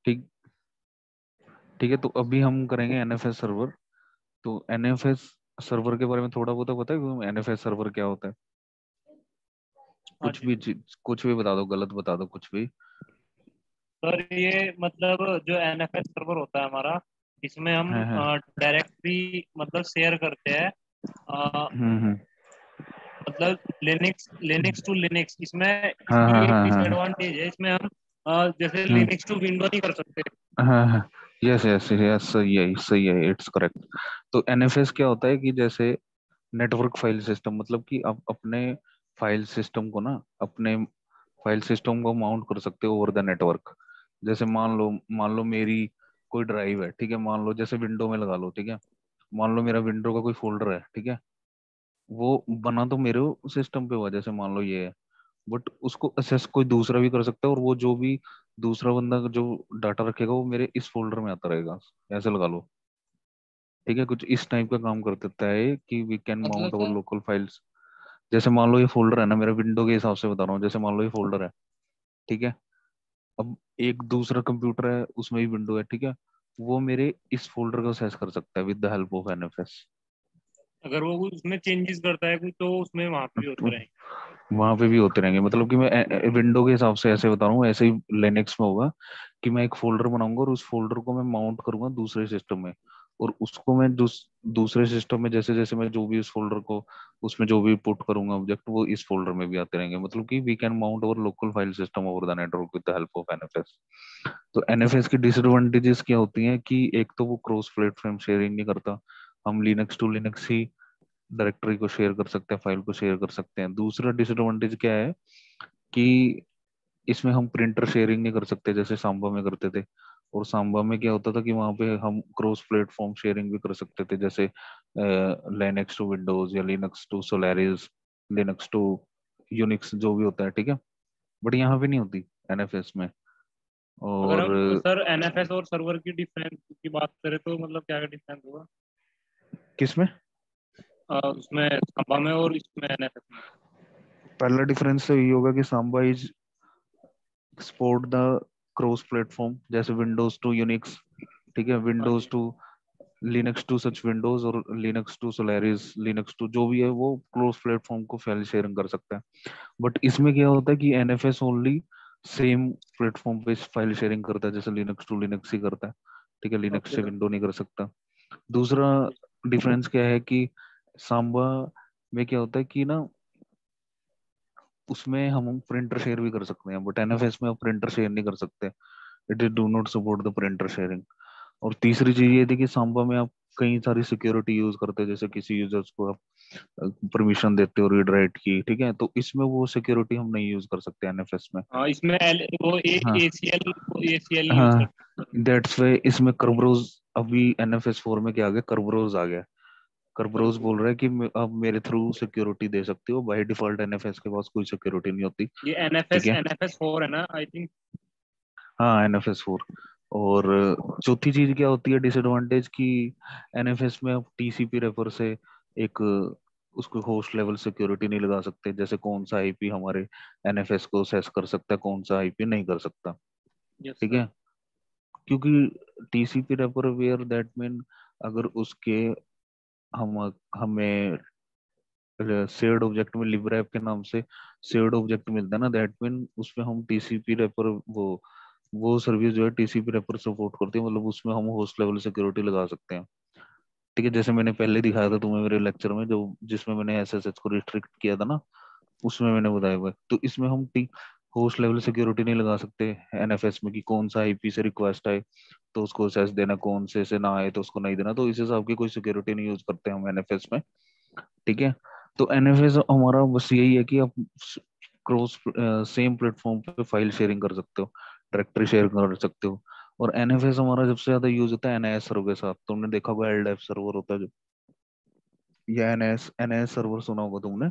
ठीक ठीक है, तो अभी हम करेंगे एनएफएस सर्वर। तो एनएफएस सर्वर के बारे में थोड़ा बहुत पता है? एनएफएस सर्वर क्या होता है? हाँ जी कुछ भी बता दो, गलत बता दो कुछ भी। सर, ये मतलब जो एनएफएस सर्वर होता है हमारा, इसमें हम है। डायरेक्टली मतलब शेयर करते हैं। हम्म। मतलब लिनक्स लिनक्स टू लिनक्स, इसमें हाँ इसकी हाँ एक हाँ हाँ हाँ। डिसएडवांटेज है। इसमें हम जैसे हम्म। लिनक्स टू विंडो नहीं कर सकते। हाँ हाँ। यस यस यस, सही है सही है, इट्स करेक्ट। तो एनएफएस क्या होता है कि जैसे नेटवर्क फाइल सिस्टम, मतलब कि आप अपने फाइल सिस्टम को ना, अपने फाइल सिस्टम को माउंट कर सकते हो ओवर द नेटवर्क। जैसे मान लो मेरी कोई ड्राइव है, ठीक है, मान लो जैसे विंडो में लगा लो, ठीक है। मान लो मेरा विंडो का कोई फोल्डर है, ठीक है। वो बना तो मेरे सिस्टम पे हुआ, जैसे मान लो ये है, बट उसको असेस कोई दूसरा भी कर सकता है, और वो जो भी दूसरा बंदा जो डाटा रखेगा वो मेरे इस फोल्डर में आता रहेगा, ऐसे लगा लो। ठीक है, कुछ इस टाइप का काम कर देता है कि वी कैन मतलब माउंट अवर सर, लोकल फाइल्स। जैसे मान लो ये फोल्डर है ना, मेरा विंडो के हिसाब से बता रहा हूँ, जैसे मान लो ये फोल्डर है, ठीक है। अब एक दूसरा कंप्यूटर है, उसमें भी विंडो है, ठीक है। वो मेरे इस फोल्डर को एक्सेस कर सकता है with the help of NFS. अगर वो उसमें चेंजेस करता है कुछ, तो उसमें वहां पे भी होते रहेंगे। वहां पे भी होते रहेंगे, मतलब कि मैं विंडो के हिसाब से ऐसे बता रहा हूँ, ऐसे ही लिनक्स में होगा कि मैं एक फोल्डर बनाऊंगा और उस फोल्डर को मैं माउंट करूंगा दूसरे सिस्टम में, और उसको मैं दूसरे सिस्टम में जैसे जैसे मैं जो भी उस फोल्डर को उसमें जो भी पुट करूंगा ऑब्जेक्ट, वो इस फोल्डर में भी आते रहेंगे, मतलब कि we can mount our local file system over the network with the help of NFS. तो एनएफएस की डिसएडवांटेजेस क्या होती हैं कि एक तो वो क्रॉस प्लेटफॉर्म शेयरिंग नहीं करता। हम लिनक्स टू लिनक्स ही डायरेक्टरी को शेयर कर सकते हैं, फाइल को शेयर कर सकते हैं। दूसरा डिसएडवांटेज क्या है कि इसमें हम प्रिंटर शेयरिंग नहीं कर सकते जैसे सांबा में करते थे। और सांबा में क्या होता था कि वहां पे हम क्रॉस प्लेटफॉर्म शेयरिंग भी कर सकते थे, जैसे लिनक्स टू विंडोज या Linux to Solaris, Linux to Unix, जो भी होता है, ठीक है। बट यहाँ पे नहीं होती एनएफएस में। अगर और हम सर एनएफएस और सर्वर की डिफरेंस की बात करें, तो मतलब क्या क्या डिफरेंस होगा किसमें? उसमें खंबा में और इसमें एनएफएस में? पहला डिफरेंस तो यही होगा कि Samba is support the cross platform, जैसे विंडोज टू यूनिक्स, ठीक है, हाँ विंडोज जी। To Linux to such Windows, और Linux to Solaris, Linux to जो भी है वो क्रॉस प्लेटफॉर्म को फाइल शेयरिंग कर सकता है। बट इसमें क्या होता है कि एनएफएस ओनली सेम प्लेटफॉर्म पे फाइल शेयरिंग करता है, जैसे लिनक्स टू लिनक्स ही करता है, ठीक है, लिनक्स ओके से सर। विंडो नहीं कर सकता। दूसरा डिफरेंस क्या है कि सांबा में क्या होता है कि ना, उसमें हम प्रिंटर शेयर भी कर सकते हैं, बट एनएफएस में आप प्रिंटर शेयर नहीं कर सकते। It is do not support the printer sharing. और तीसरी चीज ये थी कि सांबा में आप कई सारी सिक्योरिटी यूज करते हैं, जैसे किसी यूजर्स को आप परमिशन देते हो रीड राइट की, ठीक है, तो इसमें वो सिक्योरिटी हम नहीं यूज कर सकते एनएफएस में। हाँ, इसमें वो हाँ एसीएल यूज हाँ, करते हैं। दैट्स वे इसमें कर्बरोज, अभी एनएफएस 4 में क्या आ गया, कर्बरोज आ गया। कर्बरोज सर, बोल रहा है कि आप मेरे थ्रू सिक्योरिटी दे सकते हो, बाय डिफॉल्ट एनएफएस के पास कोई सिक्योरिटी नहीं होती। ये ठीक एनएफएस है, एनएफएस 4 है ना, आई थिंक। हाँ एनएफएस 4। और चौथी चीज क्या होती है डिसएडवांटेज की, एनएफएस में आप टीसीपी रेफर से एक उसको होस्ट लेवल सिक्योरिटी नहीं लगा सकते, जैसे कौन सा आईपी हमारे एनएफएस को सेस कर सकता है, कौन सा आईपी नहीं कर सकता। यस ठीक सर। है, क्योंकि TCP refer where that mean, अगर उसके हम हमें शेयर्ड ऑब्जेक्ट में लिबरैप के नाम से शेयर्ड ऑब्जेक्ट मिलता है ना, दैट मीन उसमें हम टीसीपी रेफर वो सर्विस जो है टीसीपी रेफर सपोर्ट करती है, मतलब उसमें हम होस्ट लेवल सिक्योरिटी लगा सकते हैं। ठीक है, जैसे मैंने पहले दिखाया था तुम्हें मेरे लेक्चर में, जो जिसमें मैंने एसएसएच को रिस्ट्रिक्ट किया था ना, उसमें मैंने बताया हुआ है। तो इसमें हम टी होस्ट लेवल सिक्योरिटी नहीं लगा सकते एनएफएस में कि कौन सा आईपी से रिक्वेस्ट आए तो उसको एसएस देना, कौन से ना आए तो उसको नहीं देना, तो इस हिसाब की कोई सिक्योरिटी नहीं यूज करते हम एनएफएस में। ठीक है, तो एनएफएस हमारा बस यही है कि आप क्रॉस सेम प्लेटफॉर्म पे फाइल शेयरिंग कर सकते हो, डायरेक्टरी शेयर कर सकते हो। और एनएफएस हमारा सबसे ज्यादा यूज होता है एनआईएस सर्वर के साथ। तुमने देखा होगा एलडएफ सर्वर होता है जो, या एनआईएस एनआईएस सर्वर सुना होगा तुमने?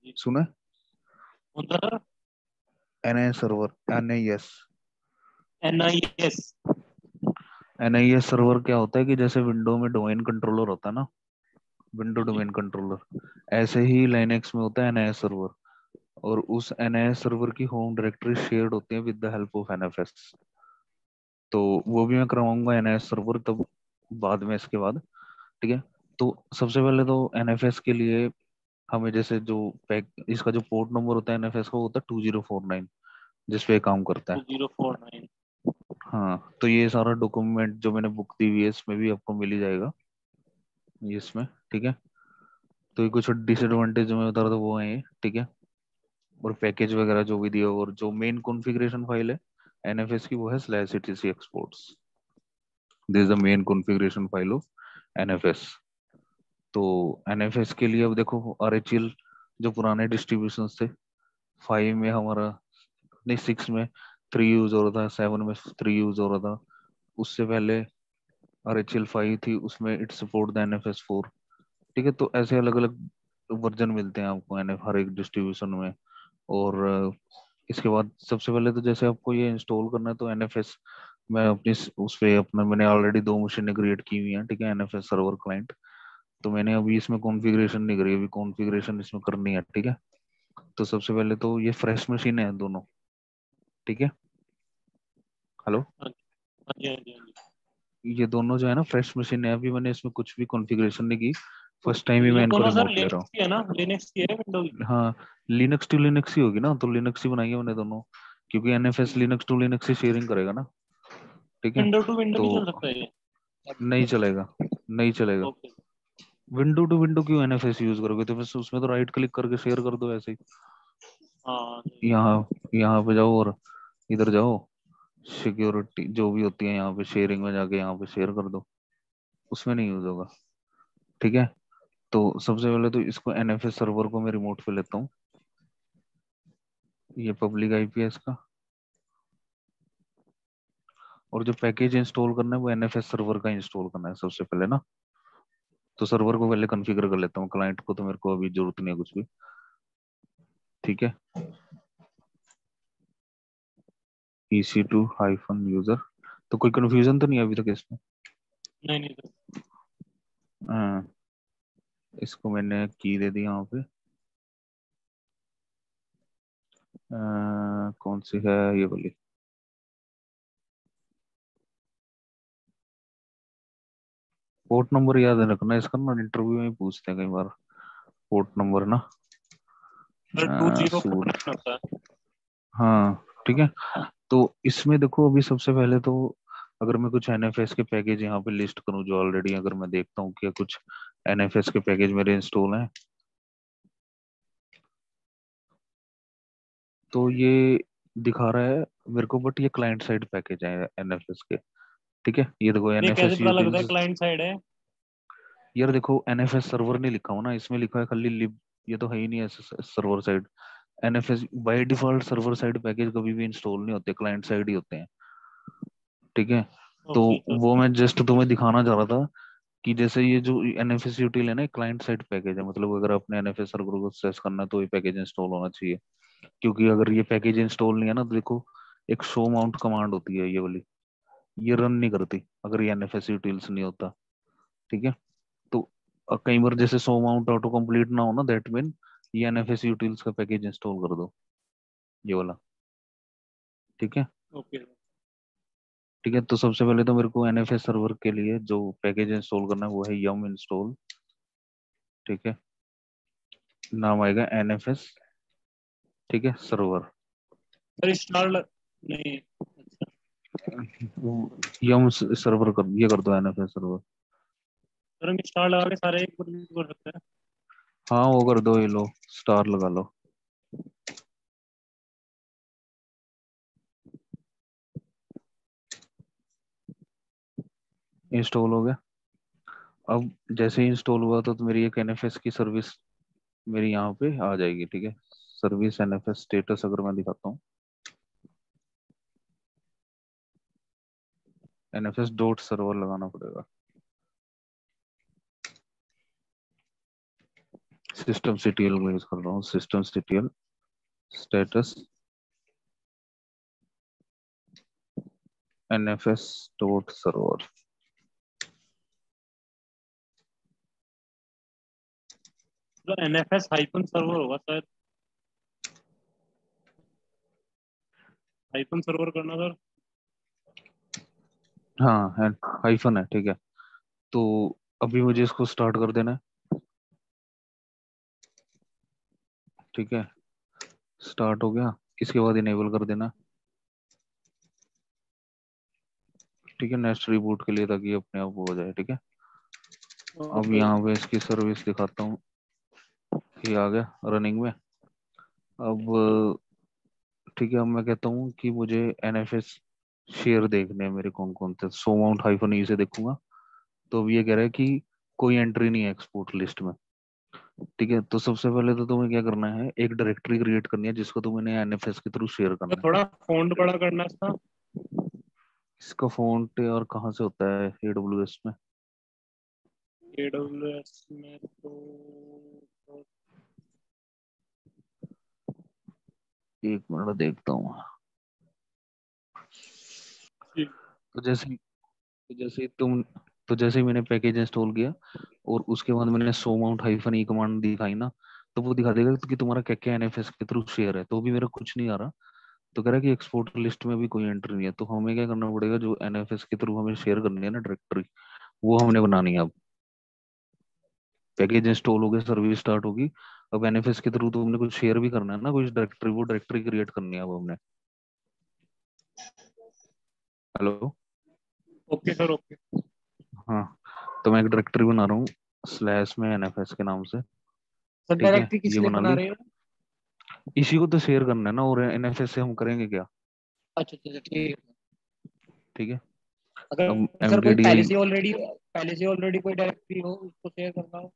जी। सुना है? कौन सा sir? NIS server, NIS. NIS. NIS server क्या होता है कि जैसे विंडो में डोमेन कंट्रोलर होता है ना, विंडो हाँ जी। डोमेन कंट्रोलर, ऐसे ही लाइनेक्स में होता है एनआईएस सर्वर। और उस NIS सर्वर की होम डायरेक्टरी शेयर्ड होती है with the help of NFS। तो वो भी मैं करवाऊंगा NIS सर्वर तब बाद में, इसके बाद। ठीक है। तो सबसे पहले तो NFS के लिए हमें जैसे जो पैक इसका जो पोर्ट नंबर होता है NFS का, वो होता है 2049, जिस पे ये काम करता है। 2049। हाँ, तो ये सारा डॉक्यूमेंट जो मैंने बुक दी हुई है इसमें भी आपको मिल ही जाएगा, ये इसमें। ठीक है। तो ये कुछ डिसएडवांटेज में बता रहा था वो है ये। ठीक है। और पैकेज वगैरह जो भी दिया, और जो मेन कॉन्फ़िगरेशन फाइल है NFS की, वो है /etc exports। This is the main configuration file of NFS। तो NFS के लिए अब देखो, RHEL जो पुराने डिस्ट्रीब्यूशन थे, 5 में हमारा, नहीं 6 में 3 यूज हो रहा था, 7 में 3 यूज हो रहा था। उससे पहले RHEL 5 थी, उसमें इट सपोर्ट द NFS 4। ठीक है। तो ऐसे अलग अलग वर्जन मिलते हैं आपको हर एक डिस्ट्रीब्यूशन में। और इसके बाद सबसे पहले तो जैसे आपको ये इंस्टॉल करना है, तो NFS मैं अपनी उस पे अपना मैंने ऑलरेडी 2 मशीनें क्रिएट की हुई हैं। ठीक है। NFS server client. तो मैंने अभी इसमें कॉन्फ़िगरेशन नहीं करी, अभी कॉन्फ़िगरेशन इसमें करनी है। ठीक है। तो सबसे पहले तो ये फ्रेश मशीन है दोनों। ठीक है। हेलो। हाँ जी, हाँ जी, हाँ जी, हाँ जी। ये दोनों जो है ना फ्रेश मशीन है, अभी मैंने इसमें कुछ भी कॉन्फ़िगरेशन नहीं की, फर्स्ट टाइम ही ये मैं इनको दोनों सर रिमोट ले रहा लिनक्स की है ना, लिनक्स की है विंडो की? हूँ। हाँ, लिनक्स टू लिनक्स ही होगी ना, तो लिनक्स ही बनाई है मैंने दोनों, क्योंकि NFS लिनक्स टू लिनक्स ही शेयरिंग करेगा ना। ठीक है। विंडो टू विंडो तो भी चल सकता है ये? नहीं चलेगा, नहीं चलेगा। ओके। विंडो टू विंडो क्यों NFS यूज करोगे, तो बस उसमें तो राइट क्लिक करके शेयर कर दो ऐसे ही। हाँ यहाँ यहाँ पे जाओ और इधर जाओ, सिक्योरिटी जो भी होती है यहाँ पे, शेयरिंग में जाके यहाँ पे शेयर कर दो, उसमें नहीं यूज होगा। ठीक है। तो सबसे पहले तो इसको NFS सर्वर को मैं रिमोट पे लेता हूँ। ये पब्लिक IP है इसका। और जो पैकेज इंस्टॉल करना है वो NFS सर्वर का इंस्टॉल करना है सबसे पहले ना। तो सर्वर को पहले कॉन्फ़िगर कर लेता हूँ, क्लाइंट को तो मेरे को अभी जरूरत नहीं है कुछ भी। ठीक है। EC2 -user। तो कोई कंफ्यूजन तो नहीं है अभी तक इसमें? नहीं नहीं सर। हाँ, इसको मैंने की दे दी यहाँ पे। कौन सी है, ये वाली। पोर्ट नंबर याद रखना इसका ना, इंटरव्यू में ही पूछते हैं कई बार पोर्ट नंबर ना। Sir two zero four suit. Nine होता है। हाँ। ठीक है। तो इसमें देखो, अभी सबसे पहले तो अगर मैं कुछ NFS के पैकेज यहाँ पे लिस्ट करूँ, जो ऑलरेडी अगर मैं देखता हूँ कि कुछ NFS के पैकेज मेरे इंस्टॉल हैं, तो ये दिखा रहा है मेरे को, बट ये क्लाइंट साइड पैकेज है NFS के। ठीक है। ये देखो ये कैसे NFS पता लगता है यूटिल्स। क्लाइंट साइड है? यार देखो, NFS सर्वर नहीं लिखा हुआ ना इसमें, लिखा है खाली लिब। ये तो है ही नहीं ऐसे server side. NFS by default server side package कभी भी इंस्टॉल नहीं होते, क्लाइंट साइड ही होते हैं। ठीक है। तो ओके सर। वो मैं जस्ट तुम्हें दिखाना चाह रहा था कि जैसे ये जो NFS यूटिल है ना, क्लाइंट साइड पैकेज है, मतलब अगर आपने NFS सर्वर को एक्सेस करना है तो ये पैकेज इंस्टॉल होना चाहिए। क्योंकि अगर ये पैकेज इंस्टॉल नहीं है ना, तो देखो एक शो माउंट कमांड होती है ये वाली, ये रन नहीं करती अगर ये NFS यूटिल्स नहीं होता। ठीक है। तो कई बार जैसे शो माउंट ऑटो कंप्लीट ना हो ना, दैट मीन ये NFS यूटिल्स का पैकेज इंस्टॉल कर दो, ये वाला। ठीक है। ओके। ठीक है। तो सबसे पहले तो मेरे को NFS सर्वर के लिए जो पैकेज इंस्टॉल करना है वो है यम इंस्टॉल। ठीक है। नाम आएगा NFS। ठीक है, सर्वर। सर स्टार नहीं। अच्छा। यम सर्वर कर, ये कर दो NFS सर्वर। सर हम स्टार लगा के सारे एक कर सकते हैं? हाँ, वो कर दो, ये लो स्टार लगा लो। इंस्टॉल हो गया। अब जैसे ही इंस्टॉल हुआ तो मेरी एक NFS की सर्विस मेरी यहाँ पे आ जाएगी। ठीक है। सर्विस NFS स्टेटस अगर मैं दिखाता हूँ, NFS डॉट सर्वर लगाना पड़ेगा। सिस्टम CTL को यूज कर रहा हूँ, system CTL status NFS dot server. तो NFS हाइफन सर्वर होगा शायद। हाइफन सर्वर करना सर। हाँ है, हाइफन है, ठीक है। तो अभी मुझे इसको स्टार्ट कर देना है, ठीक है। स्टार्ट हो गया, इसके बाद इनेबल कर देना, ठीक है, नेक्स्ट रिबूट के लिए, ताकि ये अपने आप हो जाए, ठीक है। अब ओके। यहाँ पे इसकी सर्विस दिखाता हूँ, ये आ गया रनिंग में। अब ठीक है, अब मैं कहता हूँ कि मुझे एनएफएस शेयर देखने हैं मेरे, कौन कौन थे। सो माउंट हाइफन ई से देखूंगा, तो अब ये कह रहा है कि कोई एंट्री नहीं है एक्सपोर्ट लिस्ट में, ठीक है। तो सबसे पहले तो तुम्हें क्या करना है, एक डायरेक्टरी क्रिएट करनी है जिसको तुम्हें एनएफएस के थ्रू शेयर तो करना है। थोड़ा फॉन्ट बड़ा करना इसका। इसका फॉन्ट और कहाँ से होता है एडब्ल्यूएस में? AWS में तो एक मिनट देखता हूँ। ठीक। तो जैसे तो जैसे तुम तो जैसे ही मैंने पैकेज इंस्टॉल किया और उसके बाद मैंने सो माउंट हाइफन ई कमांड दिखाई ना, तो वो दिखा देगा कि तुम्हारा क्या क्या एनएफएस के थ्रू शेयर है। तो भी मेरा कुछ नहीं आ रहा, तो कह रहा है कि एक्सपोर्ट लिस्ट में भी कोई एंट्री नहीं है। तो हमें क्या करना पड़ेगा, जो एनएफएस के थ्रू हमें शेयर करनी है ना डायरेक्टरी, वो हमने बनानी है। अब पैकेज इंस्टॉल हो गया, सर्विस स्टार्ट होगी, अब एनएफएस के थ्रू तो हमने कुछ शेयर भी करना है ना, कुछ डायरेक्टरी, वो डायरेक्टरी क्रिएट करनी है अब हमने। हेलो। Okay sir okay. हाँ, तो मैं एक डायरेक्टरी बना रहा हूँ स्लैश में एनएफएस के नाम से, सर ठीक है, डायरेक्टरी किस ये लिए बना बना ली। रहे हो? इसी को तो शेयर करना है ना, और एनएफएस से हम करेंगे क्या, अच्छा अच्छा अच्छा, ठीक है। ठीक है। अब अगर सर कोई एमकेडीआई, पहले से ऑलरेडी कोई डायरेक्टरी हो उसको शेयर करना हो।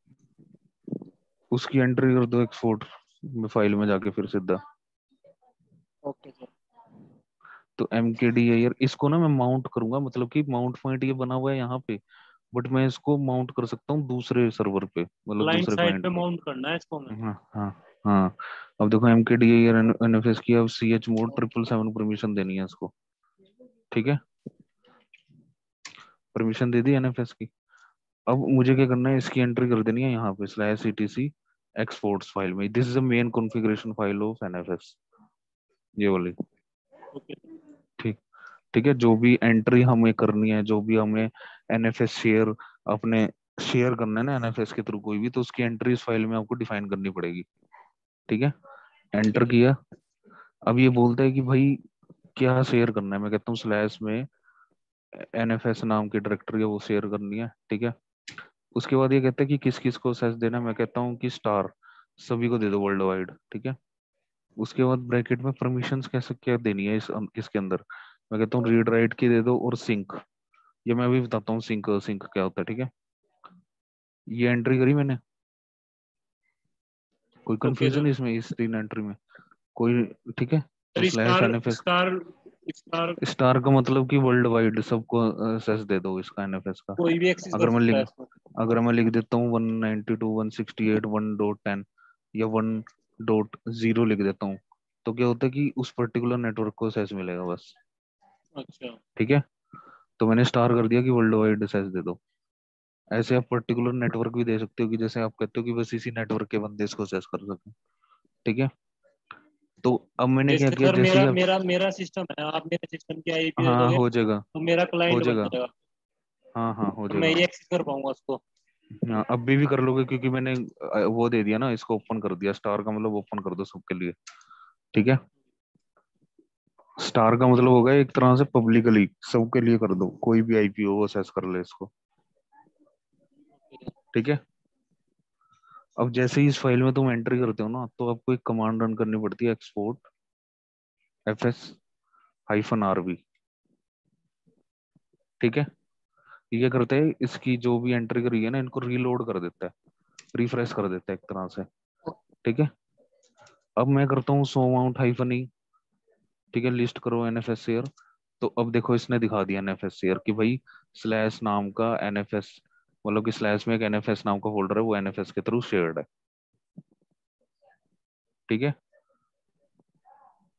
उसकी एंट्री कर दो एक्सपोर्ट में, फाइल में जाके फिर सीधा। Okay sir. तो एमकेडीआई यार, इसको ना मैं माउंट करूंगा, मतलब कि माउंट पॉइंट ये बना हुआ है यहाँ पे, बट मैं इसको माउंट कर सकता हूँ दूसरे सर्वर पे, मतलब क्लाइंट दूसरे साइड क्लाइंट पे पे। माउंट करना है इसको हमें। हाँ हाँ हाँ। अब देखो एमकेडीआई और एनएफएस की अब सी एच मोड 777 परमिशन देनी है इसको, ठीक है। परमिशन दे दी एनएफएस की। अब मुझे क्या करना है, इसकी एंट्री कर देनी है यहाँ पे स्लैश ईटीसी एक्सपोर्ट्स फाइल में। This is the main configuration file of NFS, ये वाली, ओके। ठीक। ठीक है, जो भी एंट्री हमें करनी है, जो भी हमें एनएफएस शेयर अपने शेयर करना है ना एनएफएस के थ्रू कोई भी, तो उसकी एंट्री इस फाइल में आपको डिफाइन करनी पड़ेगी, ठीक है। Okay enter sir. किया। अब ये बोलता है कि भाई क्या शेयर करना है, मैं कहता हूँ स्लैश में एनएफएस नाम की डायरेक्टरी है वो शेयर करनी है, ठीक है। उसके बाद ये कहता है कि किस किस को एक्सेस देना है, मैं कहता हूँ कि स्टार सभी को दे दो वर्ल्ड वाइड, ठीक है। उसके बाद ब्रैकेट में परमिशंस कैसे क्या देनी है इसके अंदर, मैं कहता हूँ रीड राइट की दे दो और सिंक। ये मैं भी बताता हूँ सिंक सिंक क्या होता है, ठीक है। ये एंट्री करी मैंने, कोई ओके कंफ्यूजन सर। इसमें, इस तीन एंट्री में कोई, ठीक है। तो sir slash star NFS, star star star का मतलब कि वर्ल्ड वाइड सबको एक्सेस दे दो इसका एनएफएस का। कोई भी एक्सेस कर अगर मैं सकता है लिख इसको। अगर मैं लिख देता हूँ 192 168 1.10 या 1.0 लिख देता हूँ, तो क्या होता है कि उस पर्टिकुलर नेटवर्क को एक्सेस मिलेगा बस, अच्छा। ठीक है। तो मैंने स्टार कर दिया कि वर्ल्ड वाइड एक्सेस दे दो। ऐसे आप पर्टिकुलर नेटवर्क भी दे सकते हो, कि जैसे आप कहते हो कि बस इसी नेटवर्क के बंदे इसको एक्सेस कर सके, ठीक है। तो अब मैंने क्या जैसे किया, सर जैसे ही मेरा आप, मेरा मेरा सिस्टम है, आप मेरे सिस्टम की आईपी दे हाँ दोगे हो जाएगा, तो मेरा हो क्लाइंट बन जाएगा, जाएगा। हाँ हाँ हो तो मैं जाएगा। ये एक्सेस कर पाऊंगा उसको। हाँ अब भी कर लोगे, क्योंकि मैंने वो दे दिया ना, इसको ओपन कर दिया, स्टार का मतलब ओपन कर दो सबके लिए, ठीक है। स्टार का मतलब होगा एक तरह से पब्लिकली सबके लिए कर दो, कोई भी आईपी हो वो एक्सेस कर ले इसको, ठीक है। अब जैसे ही इस फाइल में तुम एंट्री करते हो ना, तो आपको एक कमांड रन करनी पड़ती है, एक्सपोर्ट एफएस हाइफन आरबी, ठीक है। ये क्या करता है, इसकी जो भी एंट्री करी है ना, इनको रीलोड कर देता है, रिफ्रेश कर देता है एक तरह से, ठीक है। अब मैं करता हूँ सो माउंट हाइफन ई, ठीक है, लिस्ट करो एनएफएस शेयर। तो अब देखो इसने दिखा दिया एनएफएस शेयर कि भाई स्लैश नाम का एनएफएस, मतलब कि स्लैश में एक एनएफएस नाम का फोल्डर है, वो एनएफएस के थ्रू शेयर्ड है, ठीक है।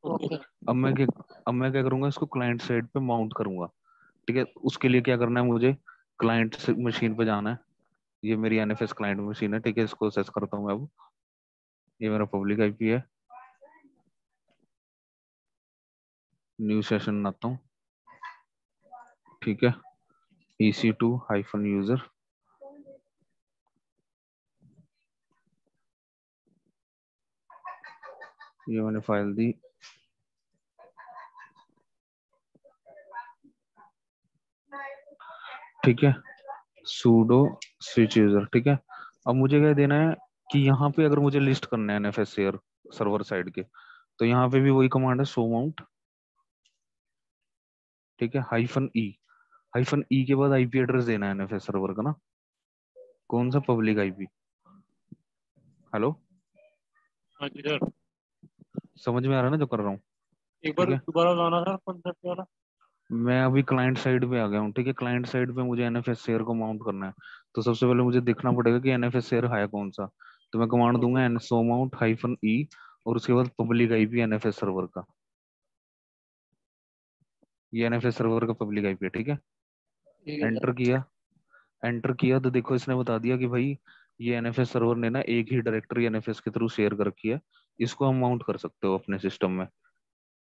Okay sir. अब मैं क्या अब मैं क्या करूंगा, इसको क्लाइंट साइड पे माउंट करूंगा, ठीक है। उसके लिए क्या करना है, मुझे क्लाइंट मशीन पे जाना है। ये मेरी एनएफएस क्लाइंट मशीन है, ठीक है, इसको सर्च करता हूँ मैं अब। ये मेरा पब्लिक आईपी है, न्यू सेशन बनाता हूँ, ठीक है। EC2 हाइफन यूजर, ये मैंने फाइल दी, ठीक है। sudo switch यूजर, ठीक है। अब मुझे क्या देना है कि यहाँ पे अगर मुझे लिस्ट करना है NFS शेयर सर्वर साइड के, तो यहाँ पे भी वही कमांड है सो माउंट, ठीक है। हाइफन ई के बाद आईपी एड्रेस देना है NFS सर्वर का ना, कौन सा, पब्लिक आईपी। हेलो, हाँ जी सर, समझ में आ रहा है ना जो कर रहा हूँ, एक ठीक बार है। दोबारा लाना सर कॉन्सेप्ट वाला। मैं अभी क्लाइंट साइड पे आ गया हूँ, ठीक है। क्लाइंट साइड पे मुझे NFS शेयर को माउंट करना है, तो सबसे पहले मुझे देखना पड़ेगा कि NFS शेयर है कौन सा। तो मैं कमांड ओके दूंगा एन सो माउंट हाइफन ई, और उसके बाद पब्लिक आईपी NFS सर्वर का, ये NFS सर्वर का पब्लिक आईपी है, ठीक है। ठीक है एंटर सर। किया, एंटर किया तो देखो इसने बता दिया कि भाई ये NFS सर्वर ने ना एक ही डायरेक्टरी NFS के थ्रू शेयर कर रखी है, इसको हम माउंट कर सकते हो अपने सिस्टम में,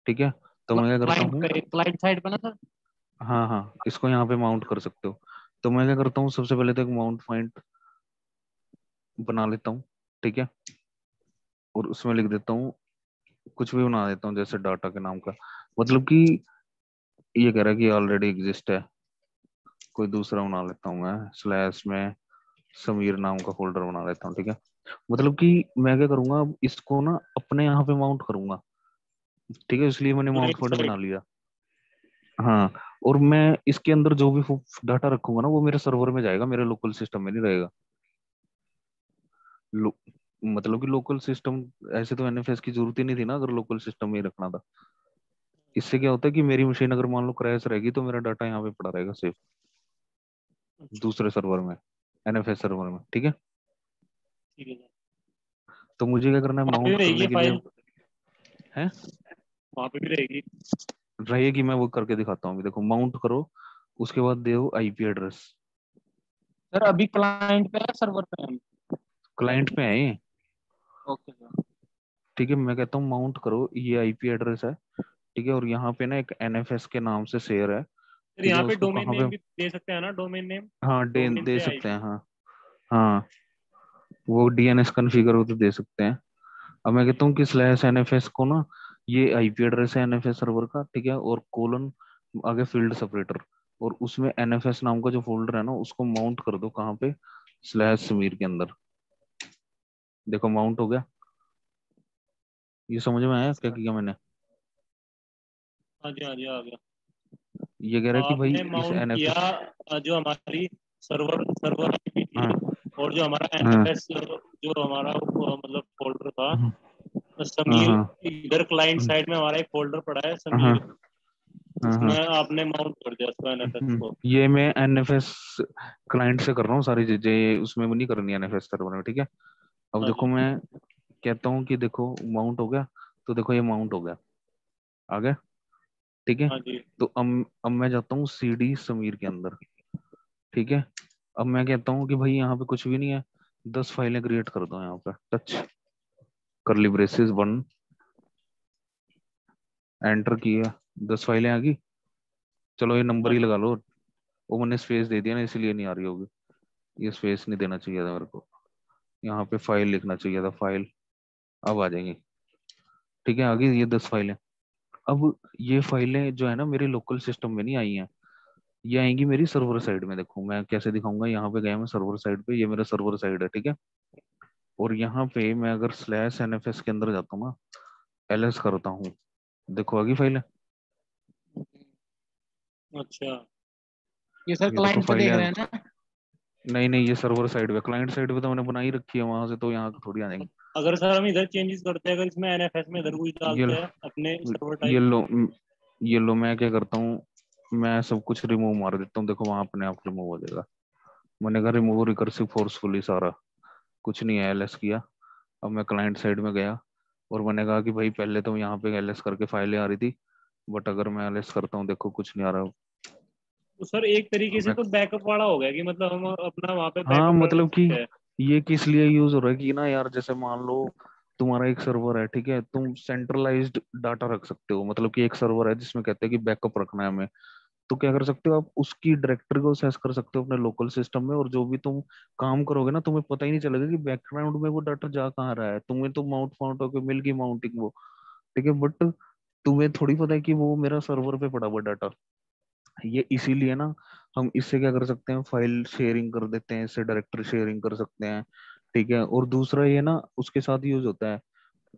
ठीक है। तो मैं क्या करता क्लाइंट हूँ, क्लाइंट साइड पे ना सर। हाँ हाँ, इसको यहाँ पे माउंट कर सकते हो। तो मैं क्या करता हूँ, सबसे पहले तो एक माउंट पॉइंट बना लेता हूँ, ठीक है। और उसमें लिख देता हूँ, कुछ भी बना देता हूँ जैसे डाटा के नाम का, मतलब कि ये कह रहा है कि ऑलरेडी एग्जिस्ट है, कोई दूसरा बना लेता हूँ मैं, स्लैश में समीर नाम का फोल्डर बना लेता हूँ, ठीक है। मतलब कि मैं क्या करूंगा, अब इसको ना अपने यहाँ पे माउंट करूंगा, ठीक है, इसलिए मैंने माउंट क्लाइंट पॉइंट बना साइड। लिया। हाँ, और मैं इसके अंदर जो भी डाटा रखूंगा ना वो मेरे सर्वर में जाएगा, मेरे लोकल सिस्टम में नहीं रहेगा। लो, मतलब कि लोकल सिस्टम, ऐसे तो NFS की जरूरत ही नहीं थी ना अगर लोकल सिस्टम में ही रखना था। इससे क्या होता है कि मेरी मशीन अगर मान लो क्रैश रहेगी तो मेरा डाटा यहाँ पे पड़ा रहेगा सेफ, अच्छा। दूसरे सर्वर में, NFS सर्वर में, ठीक है। ठीक है सर। तो मुझे क्या करना है, वहाँ पे भी माउंट रहेगी करने के लिए फाइल। है, वहाँ पे भी रहेगी। रहेगी, मैं वो करके दिखाता हूँ अभी, देखो माउंट करो, उसके बाद दो आईपी एड्रेस। सर अभी क्लाइंट पे है सर्वर पे है? क्लाइंट पे है ये, ओके सर। ठीक है। मैं कहता हूँ माउंट करो, ये आईपी एड्रेस है, ठीक है। और यहाँ पे ना एक NFS के नाम से शेयर है, सर ठीक है, यहाँ पे उसको डोमेन कहाँ नेम पे, भी दे सकते हैं ना, डोमेन नेम। हाँ डोमेन दे से सकते हैं, आईपी। हाँ हाँ, वो DNS कॉन्फ़िगर हो तो दे सकते हैं। अब मैं कहता हूँ कि स्लैश NFS को ना, ये आईपी एड्रेस है NFS सर्वर का, ठीक है, और कोलन आगे फील्ड सेपरेटर, और उसमें NFS नाम का जो फोल्डर है ना उसको माउंट कर दो कहाँ पे, स्लैश समीर के अंदर। देखो माउंट हो गया, ये समझ में आया क्या अच्छा। किया मैंने। हाँ जी हाँ जी, आ गया। ये कह रहा है कि भाई आपने इस माउंट किया NFS, जो हमारी सर्वर सर्वर आईपी थी, हाँ और जो हमारा हाँ एनएफएस, जो हमारा मतलब फोल्डर था, हाँ तो हाँ समीर, हाँ इधर क्लाइंट साइड में हमारा एक फोल्डर पड़ा है हाँ समीर, हाँ उसमें हाँ। आपने माउंट कर दिया उसको एनएफएस को। ये मैं NFS क्लाइंट से कर रहा हूँ सारी चीजें, उसमें वो नहीं करनी NFS सर्वर में, ठीक है। अब हाँ देखो जी। मैं कहता हूँ कि देखो माउंट हो गया, तो देखो ये माउंट हो गया, आ गया, ठीक है। हाँ जी। तो अब मैं जाता हूँ CD समीर के अंदर, ठीक है। अब मैं कहता हूँ कि भाई यहाँ पे कुछ भी नहीं है, 10 फाइलें क्रिएट कर दो यहाँ पे, टच करली ब्रेसेस 1, एंटर किया, 10 फाइलें आ गई। चलो ये नंबर हाँ ही जी। लगा लो, वो मैंने स्पेस दे दिया ना इसलिए नहीं आ रही होगी, ये स्पेस नहीं देना चाहिए था मेरे को, यहाँ पे फाइल लिखना चाहिए था, फाइल। अब आ जाएंगी, ठीक है, आ गई ये 10 फाइलें। अब ये फाइलें जो है ना मेरे लोकल सिस्टम में नहीं आई हैं, ये आएंगी मेरी सर्वर साइड में। देखो मैं कैसे दिखाऊंगा, यहाँ पे गया मैं सर्वर साइड पे, ये मेरा सर्वर साइड है, ठीक है। और यहाँ पे मैं अगर स्लैश NFS के अंदर जाता हूँ ना, LS करता हूँ, देखो आ गई फाइल, अच्छा, ये सर ये देखो क्लाइंट पे फाइलें देख रहे हैं ना? नहीं नहीं, ये सर्वर साइड पे, क्लाइंट साइड पे तो मैंने बनाई रखी है, वहां से तो यहाँ थोड़ी आ जाएंगी। अगर सर हम इधर चेंजेस करते हैं, अगर इसमें एनएफएस में इधर कुछ ये डालते हैं अपने सर्वर ये टाइप। लो, ये लो, मैं क्या करता हूँ, मैं सब कुछ रिमूव मार देता हूँ, देखो वहां अपने आप रिमूव हो जाएगा। मैंने कहा रिमूव रिकर्सिव फोर्सफुली सारा, कुछ नहीं है, LS किया। अब मैं क्लाइंट साइड में गया, और मैंने कहा कि भाई पहले तो यहाँ पे LS करके फाइलें आ रही थी, बट अगर मैं LS करता हूँ देखो कुछ नहीं आ रहा। तो सर एक तरीके अब से मैं, तो बैकअप वाला हो गया कि मतलब हम अपना वहाँ पे हाँ बैकअप रख मतलब कि सकते हैं। ये किस लिए यूज हो रहा है कि ना यार, जैसे मान लो तुम्हारा एक सर्वर है, ठीक है, तुम सेंट्रलाइज्ड डाटा रख सकते हो, मतलब कि एक सर्वर है जिसमें कहते हैं कि बैकअप रखना है हमें, तो क्या कर सकते हो आप, उसकी डायरेक्टरी को एक्सेस कर सकते हो अपने लोकल सिस्टम में, और जो भी तुम काम करोगे ना, तुम्हें पता ही नहीं चलेगा कि बैकग्राउंड में वो डाटा जा कहाँ रहा है। तुम्हें तो माउंट फाउंट होकर मिल गई माउंटिंग वो, ठीक है, बट तुम्हें थोड़ी पता है कि वो मेरा सर्वर पे पड़ा हुआ डाटा। ये इसीलिए ना हम इससे क्या कर सकते हैं, फाइल शेयरिंग कर देते हैं, इससे डायरेक्टरी शेयरिंग कर सकते हैं, ठीक है। और दूसरा ये ना उसके साथ यूज होता है,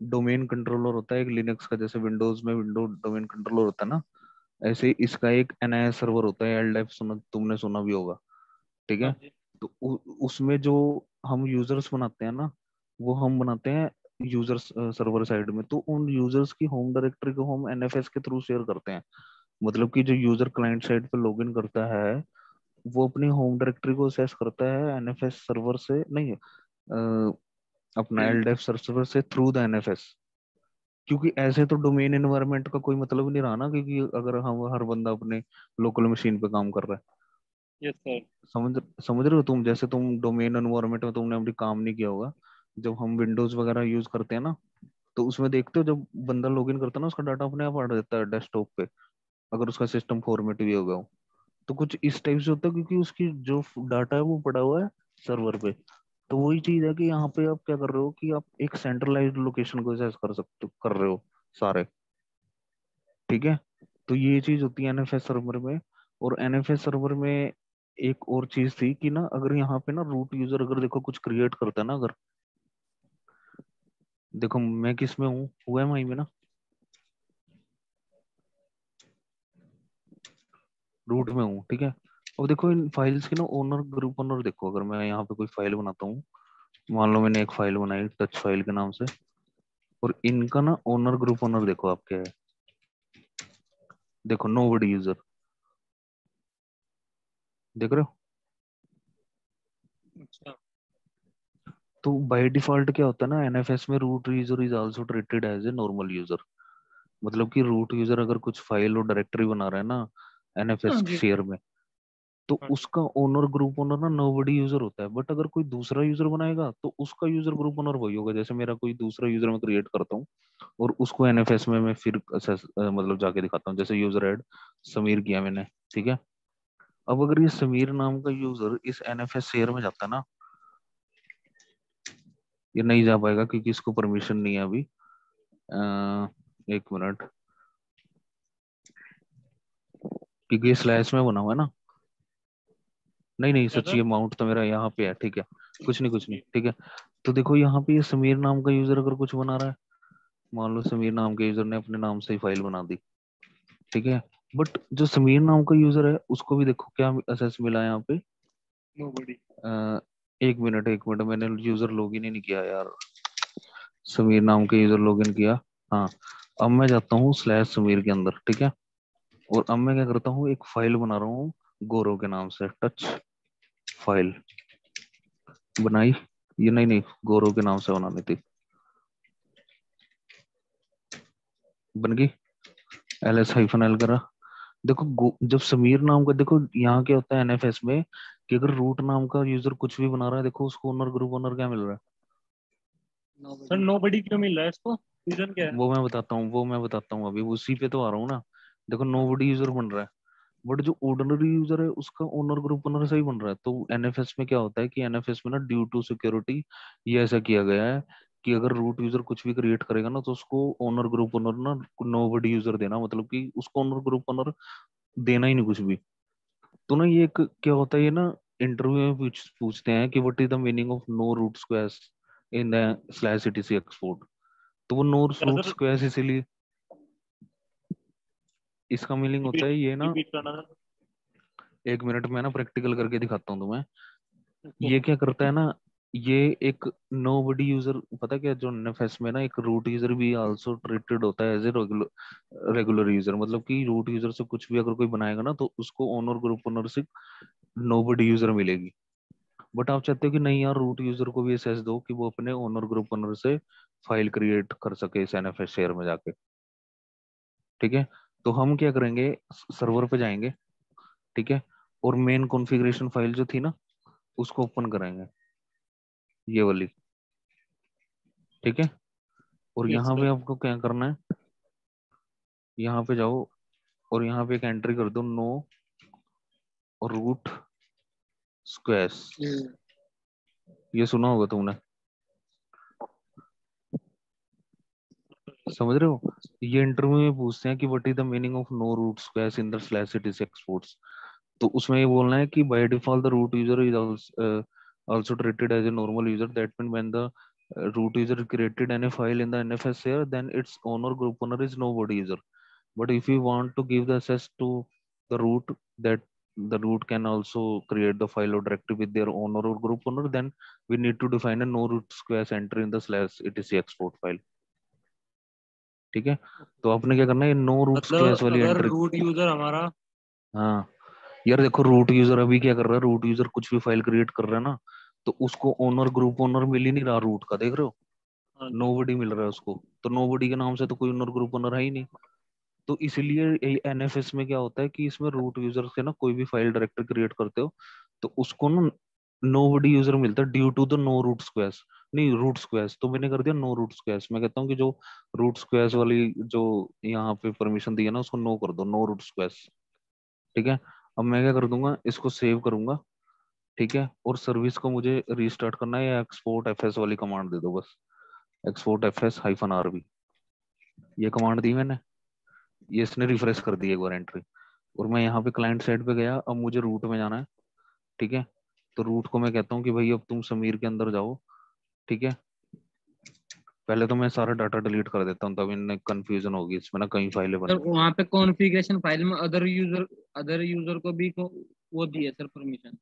डोमेन कंट्रोलर होता है एक लिनक्स का, जैसे विंडोज में विंडो डोमेन कंट्रोलर होता है ना, ऐसे ही इसका एक एनआईएस सर्वर होता है, एलडेफ, सुना तुमने सुना भी होगा, ठीक हाँ है। जी। तो उसमें जो हम यूजर्स बनाते हैं ना, वो हम बनाते हैं यूजर्स सर्वर साइड में, तो उन यूजर्स की होम डायरेक्टरी को हम एनएफएस के थ्रू शेयर करते हैं। मतलब कि जो यूजर क्लाइंट साइड पे लॉगिन करता है, वो अपनी होम डायरेक्टरी को एक्सेस करता है एनएफएस सर्वर से, नहीं अपना एलडेफ सर्वर से थ्रू द एनएफएस। क्योंकि ऐसे तो डोमेन एनवायरनमेंट का कोई मतलब नहीं रहा ना, क्योंकि अगर हम हर बंदा अपने लोकल मशीन पे काम कर रहा है। Yes sir. समझ समझ रहे हो तुम, जैसे तुम डोमेन एनवायरनमेंट में तुमने अभी काम नहीं किया होगा, जब हम विंडोज वगैरह यूज करते हैं ना, तो उसमें देखते हो जब बंदा लॉगिन करता है ना, उसका डाटा अपने आप आ जाता है डेस्कटॉप पे, अगर उसका सिस्टम फॉर्मेट भी हो गया हो। तो कुछ इस टाइप से होता है, क्योंकि उसकी जो डाटा है वो पड़ा हुआ है सर्वर पे। तो वही चीज है कि यहाँ पे आप क्या कर रहे हो कि आप एक सेंट्रलाइज्ड लोकेशन को एक्सेस कर सकते कर रहे हो सारे, ठीक है। तो ये चीज होती है एनएफएस सर्वर में। और एनएफएस सर्वर में एक और चीज थी कि ना, अगर यहाँ पे ना रूट यूजर अगर देखो कुछ क्रिएट करता है ना, अगर देखो मैं किस में हूँ, यूएमआई में ना, रूट में हूँ, ठीक है। अब देखो इन फाइल्स की ना ओनर ग्रुप ओनर देखो, अगर मैं यहाँ पे कोई फाइल बनाता हूँ, मान लो मैंने एक फाइल बनाई टच फाइल के नाम से, और इनका ना ओनर ग्रुप ओनर देखो आप क्या है, देखो नोबडी यूजर, देख रहे हो। अच्छा। तो बाय डिफॉल्ट क्या होता है ना, एनएफएस में root user is also treated as a normal user. मतलब कि रूट यूजर अगर कुछ फाइल और डायरेक्टरी बना रहा है ना हाँ एनएफएस जी। शेयर में, तो हाँ जी। उसका ओनर ग्रुप ओनर ना नोबडी यूजर होता है। बट अगर कोई दूसरा यूजर बनाएगा तो उसका यूजर ग्रुप ओनर वही होगा। जैसे मेरा कोई दूसरा यूजर मैं क्रिएट करता हूँ, और उसको एनएफएस में मैं फिर मतलब जाके दिखाता हूँ, जैसे यूजर ऐड समीर किया मैंने, ठीक है। अब अगर ये समीर नाम का यूजर इस एनएफएस शेयर में जाता है ना, ये नहीं जा पाएगा क्योंकि इसको परमिशन नहीं है अभी। एक मिनट, क्योंकि ये स्लैश में बना हुआ है ना, नहीं नहीं क्या सच, सर? ये माउंट तो मेरा यहाँ पे है, ठीक है, कुछ नहीं, जी। ठीक है। तो देखो यहाँ पे ये समीर नाम का यूजर अगर कुछ बना रहा है, मान लो समीर नाम के यूजर ने अपने नाम से ही फाइल बना दी, ठीक है। बट जो समीर नाम का यूजर है उसको भी देखो क्या असेस मिला है यहाँ पे। नोबडी। एक मिनट, मैंने यूजर लॉगिन ही नहीं किया यार, समीर नाम के यूजर लॉगिन किया, हाँ। अब मैं जाता हूँ स्लैश समीर के अंदर, ठीक है। और अब मैं क्या करता हूँ, एक फाइल बना रहा हूँ गौरव के नाम से, टच फाइल बनाई, ये नहीं नहीं गौरव के नाम से बनानी थी, बन गई, एल एस हाइफन एल करा। देखो जब समीर नाम का, देखो यहाँ क्या होता है एनएफएस में, कि अगर रूट नाम का यूजर कुछ भी बना रहा है, देखो उसको ओनर ग्रुप ओनर क्या मिल रहा है। सर नोबडी क्यों मिल रहा है इसको? रीजन क्या है? वो मैं बताता हूँ, अभी उसी पे तो आ रहा हूँ ना। देखो हाँ नोबडी यूजर बन रहा है, बट जो ऑर्डिनरी यूजर है उसका ओनर ग्रुप ओनर से ही बन रहा है। तो एनएफएस में क्या होता है कि एनएफएस में ना ड्यू टू सिक्योरिटी ये ऐसा किया गया है कि अगर रूट यूजर कुछ भी क्रिएट करेगा ना, तो उसको ओनर ग्रुप ओनर ना नोबडी यूजर देना, मतलब कि उसको ओनर ग्रुप ओनर देना ही नहीं कुछ भी। तो ना ये एक क्या होता है, ये ना इंटरव्यू में पूछते हैं कि what is the meaning of no root squares in the slash etc export. तो वो नो क्या रूट सर? स्क्वेयर्स इसीलिए, इसका मीनिंग होता रिपीट है ये ना, रिपीट करना सर। एक मिनट में ना प्रैक्टिकल करके दिखाता हूँ तुम्हें। ओके। ये क्या करता है ना, ये एक नो बडी यूजर, पता क्या, जो एनएफएस में ना एक रूट यूजर भी आल्सो ट्रीटेड होता है एज ए रेगुलर यूजर। मतलब कि रूट यूजर से कुछ भी अगर कोई बनाएगा ना, तो उसको ओनर ग्रुप ओनरशिप नो बडी यूजर मिलेगी। बट आप चाहते हो कि नहीं यार, रूट यूजर को भी एसेस दो कि वो अपने ओनर ग्रुप ओनर से फाइल क्रिएट कर सके इस एनएफएस शेयर में जाके, ठीक है। तो हम क्या करेंगे, सर्वर पे जाएंगे, ठीक है, और मेन कॉन्फ़िगरेशन फाइल जो थी ना, उसको ओपन करेंगे, ये वाली, ठीक है। और यस यहाँ सर। पे आपको क्या करना है, यहाँ पे जाओ और यहाँ पे एक एंट्री कर दो, नो रूट स्क्वेयर्स। ये सुना होगा तुमने, समझ रहे हो? ये इंटरव्यू में पूछते हैं कि what is the meaning of no root squares in the slash it is exports. तो उसमें ये बोलना है कि by default the root user is also treated as a normal user. That means when the root user created any file in the NFS here, then its owner group owner is nobody user. But if you want to give the access to the root, that the root can also create the file or directory with their owner or group owner, then we need to define a no root squares entry in the slash etc export file. ठीक है, तो आपने क्या करना है, no root squares मतलब वाली अगर एंट्री। रूट यूजर हमारा, हाँ यार देखो, रूट यूजर अभी क्या कर रहा है, रूट यूजर कुछ भी फाइल क्रिएट कर रहा है ना, तो उसको ओनर ग्रुप ओनर मिल ही नहीं रहा रूट का, देख रहे हो? हाँ जी, नोबडी मिल रहा है उसको, तो नोबडी के नाम से तो कोई ओनर ग्रुप ओनर है ही नहीं। तो इसलिए एनएफएस में क्या होता है कि इसमें रूट यूजर से ना कोई भी फाइल डायरेक्टरी क्रिएट करते हो तो उसको ना नोबडी यूजर मिलता है due to the no root squares. नहीं, रूट स्क्वेयर्स तो मैंने कर दिया नो रूट स्क्वेयर्स। मैं कहता हूँ कि जो रूट स्क्वेयर्स वाली जो यहाँ पे परमिशन दी है ना, उसको नो कर दो, नो रूट स्क्वेयर्स। ठीक है, अब मैं क्या कर दूंगा, इसको सेव करूंगा। ठीक है, और सर्विस को मुझे रीस्टार्ट करना है, या एक्सपोर्ट एफएस वाली कमांड दे दो बस, एक्सपोर्ट एफएस हाइफन आरबी। ये कमांड दी मैंने, ये इसने रिफ्रेश कर दी एक बार एंट्री। और मैं यहाँ पे क्लाइंट साइड पे गया, अब मुझे रूट में जाना है। ठीक है, तो रूट को मैं कहता हूँ कि भाई अब तुम समीर के अंदर जाओ। ठीक है, पहले तो मैं सारा डाटा डिलीट कर देता हूँ, तब इन्हें कंफ्यूजन होगी इसमें ना, कई फाइलें सर बन गई। वहाँ पे कॉन्फ़िगरेशन फाइल में अदर यूजर को भी वो दी है सर परमिशन।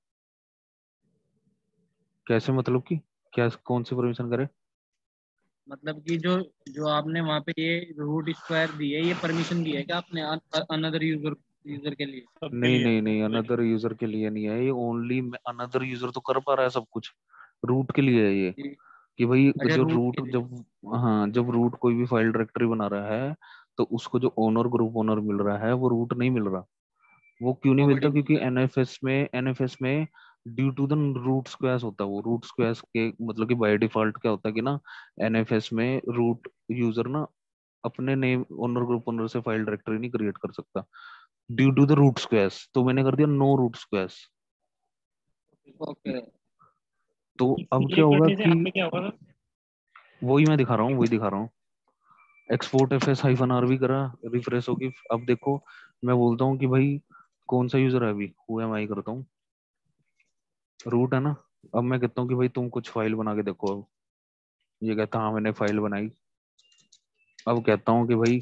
कैसे मतलब कि क्या, कौन सी परमिशन करे? मतलब कि जो जो आपने वहाँ पे ये रूट स्क्वायर दी है, ये परमिशन दी है क्या आपने अनदर यूजर यूजर के लिए? सबके नहीं लिए नहीं नहीं, सबके लिए। अनदर यूजर के लिए नहीं है ये, ओनली अनदर यूजर तो कर पा रहा है सब कुछ, रूट के लिए है ये। जी। कि भाई अच्छा, जो रूट रूट के लिए। जब, हाँ जब रूट कोई भी फाइल डायरेक्टरी बना रहा है तो उसको जो ओनर ग्रुप ओनर मिल रहा है वो रूट नहीं मिल रहा। वो क्यों नहीं नोबडी मिलता? मिल क्योंकि रहा है। एनएफएस में due to the root squares होता है, वो रूट स्क्वेयर्स के मतलब कि बाय डिफॉल्ट क्या होता है कि ना, एनएफएस में रूट यूजर ना अपने नेम ओनर ग्रुप ओनर से फाइल डायरेक्टरी नहीं क्रिएट कर सकता due to the root squares. तो मैंने कर दिया नो रूट स्क्वेयर्स। ओके। तो अब ये क्या होगा करने से कि, हमें क्या होगा सर? वही मैं दिखा रहा हूँ, वही दिखा रहा हूँ। Export F S hyphen R भी करा, रिफ्रेश होगी। अब देखो, मैं बोलता हूँ कि भाई कौन सा यूजर है, अभी हु एम आई करता हूँ, रूट है ना। अब मैं कहता हूँ कि भाई तुम कुछ फाइल बना के देखो। अब ये कहता हाँ मैंने फाइल बनाई। अब कहता हूँ कि भाई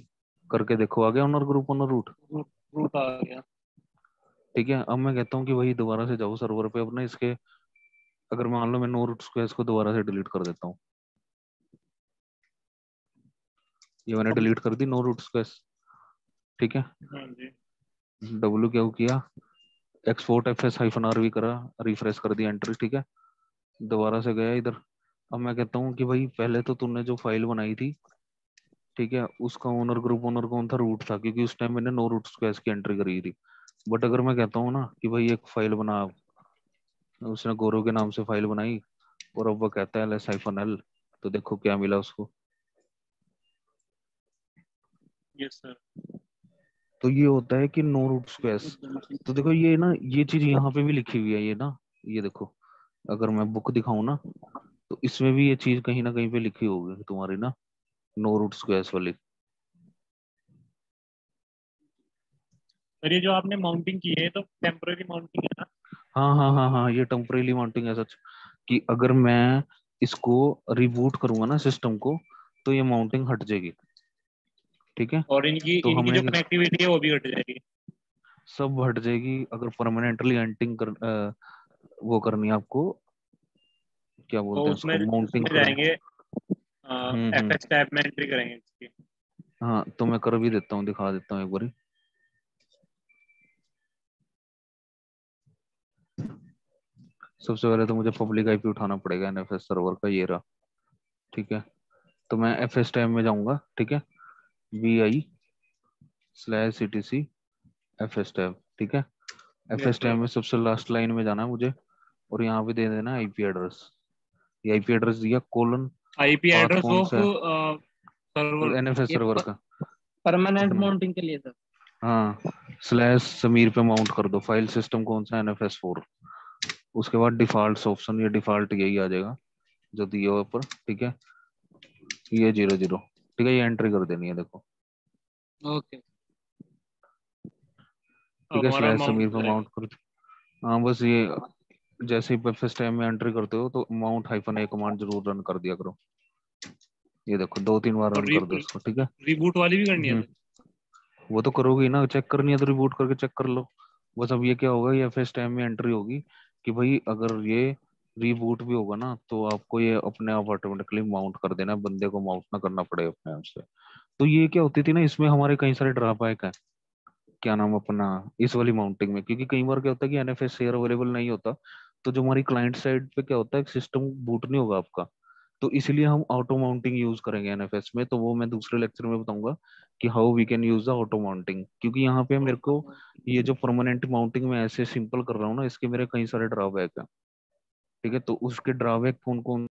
करके देखो, आ गया owner group owner root. Root root आ गया। ठीक है, अब मैं कहता हूँ कि भाई दोबारा से जाओ सर्वर पे अपने इसके, अगर मान लो मैं नो रूट स्क्वेयर्स को दोबारा से डिलीट कर देता हूँ, ये मैंने डिलीट कर दी नो रूट स्क्वेयर्स। ठीक है, हाँ जी। डब्ल्यू क्या किया, export F S hyphen R भी करा, रिफ्रेश कर दिया एंट्री। ठीक है, दोबारा से गया इधर। अब मैं कहता हूँ कि भाई पहले तो तुमने जो फाइल बनाई थी, ठीक है, उसका ओनर ग्रुप ओनर कौन था, रूट था, क्योंकि उस टाइम मैंने नो रूट स्क्वेयर्स की एंट्री करी थी। बट अगर मैं कहता हूँ ना कि भाई एक फाइल बना, उसने गौरव के नाम से फाइल बनाई और अब वो कहता है एल एस हाइफन एल, तो देखो क्या मिला उसको। Yes sir. तो ये होता है कि नो रूट स्क्वेयर्स। तो देखो ये ना, ये चीज यहाँ पे भी लिखी हुई है ये ना, ये देखो, अगर मैं बुक दिखाऊं ना तो इसमें भी ये चीज कहीं ना कहीं पे लिखी होगी तुम्हारी ना, नो रूट स्क्वेयर्स वाली। सर ये जो आपने माउंटिंग की है तो टेम्पररी माउंटिंग है ना? हाँ हाँ हाँ हाँ, ये टेम्परेली माउंटिंग है सच, कि अगर मैं इसको रिबूट करूंगा ना सिस्टम को, तो ये माउंटिंग हट जाएगी। ठीक है, और इनकी तो इनकी हमें जो कनेक्टिविटी है वो भी हट जाएगी। सब हट जाएगी। अगर परमानेंटली एंटिंग वो करनी है आपको, क्या तो बोलते हैं उसमें उसको, माउंटिंग उसमें करनी। जाएंगे, हम्म। एफ एस टैब में एंट्री करेंगे इसकी। हाँ तो मैं कर भी देता हूँ, दिखा देता हूँ एक बार। सबसे पहले तो मुझे पब्लिक आईपी उठाना पड़ेगा एनएफएस सर्वर का, ये रहा। ठीक है, तो मैं एफ एस टाइम में जाऊंगा। ठीक है, vi/etc एफ एस टैब। ठीक है, F yes S tab sir. में सबसे लास्ट लाइन में जाना है मुझे, और यहाँ पे दे देना आईपी एड्रेस। ये आईपी एड्रेस दिया, कोलन, आईपी पाथ एड्रेस कौन ऑफ सा है, सर्वर NFS ये सर्वर का। परमानेंट अपना माउंटिंग के लिए सर। हाँ, स्लैश समीर पे माउंट कर दो। फाइल सिस्टम कौन सा? NFS4। उसके बाद डिफॉल्ट ऑप्शन, ये डिफॉल्ट यही आ जाएगा जो दिया हुआ ऊपर, ठीक है। ये 00, ठीक है, ये एंट्री कर देनी है, देखो, ओके। ठीक है। हमारा स्लैश माउंट समीर हो पे जाएगा। माउंट कर दो। हाँ बस ये, जैसे ही फर्स्ट टाइम में एंट्री करते हो तो माउंट -a कमांड जरूर रन कर दिया करो। ये देखो 2-3 बार और रन कर दो इसको, ठीक है। रिबूट वाली भी करनी है हम्म, सर? वो तो करोगे ही ना, चेक करनी है तो रिबूट करके चेक कर लो। बस अब ये क्या होगा, ये फर्स्ट टाइम में एंट्री होगी कि भाई अगर ये रीबूट भी होगा ना तो आपको ये अपने आप ऑटोमेटिकली माउंट कर देना, बंदे को माउंट ना करना पड़े अपने आप से। तो ये क्या होती थी ना, इसमें हमारे कई सारे ड्रॉबैक है। क्या नाम अपना, इस वाली माउंटिंग में, क्योंकि कई बार क्या होता है कि NFS शेयर अवेलेबल नहीं होता, तो जो हमारी क्लाइंट साइड पे क्या होता है, सिस्टम बूट नहीं होगा आपका। तो इसलिए हम ऑटो माउंटिंग यूज करेंगे NFS में, तो वो मैं दूसरे लेक्चर में बताऊंगा कि how we can use the auto mounting. क्योंकि यहाँ पे मेरे को ये जो परमानेंट माउंटिंग में ऐसे सिंपल कर रहा हूँ ना, इसके मेरे कई सारे ड्रॉबैक है, ठीक है। तो उसके ड्रॉबैक कौन कौन